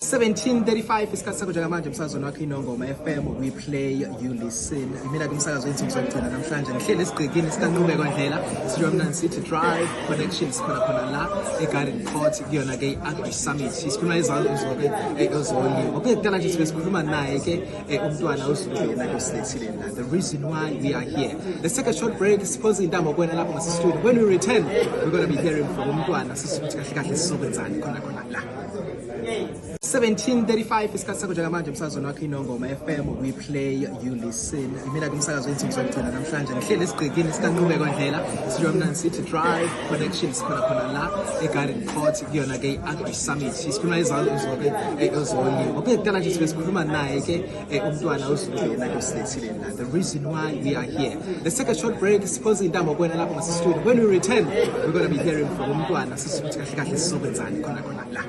17:35 isikhathi sakho njengamanje emsakazweni wakho iNongoma FM we play you listen. Imina kumsakazo wensimbi zokugcina namhlanje ngihlele esigqikini sikanqubeko ndlela Sijomnani City Drive connections khona la eGarden Court kuyona ke iAgri Summit. Sikhuluma izalo zonke ezoli. Okudala nje sikhuluma naye ke umntwana uZulubena kusilethile la. The reason why we are here. Let's take a short break. Suppose indaba kwena lapho ngasistudio. When we return we're going to be hearing from umntwana sisithi kahle kahle sizokwenzani khona la. 17:35 isikhathi sakho njengamanje emsakazweni wakho iNongoma FM we play you listen. Imina kumsakazo wensimbi zokugcina namhlanje ngihlele esigqikini sikanqubeko ndlela Sijomnani City Drive connections khona la eGarden Court kuyona ke iAgri Summit. Sikhuluma izalo zonke ezoli. Okudala nje sikhuluma naye ke umntwana uZulubena kusilethile la. The reason why we are here. Let's take a short break. Suppose indaba kwena lapho ngasistudio. When we return we're going to be hearing from umntwana sisithi kahle kahle sizokwenzani khona la.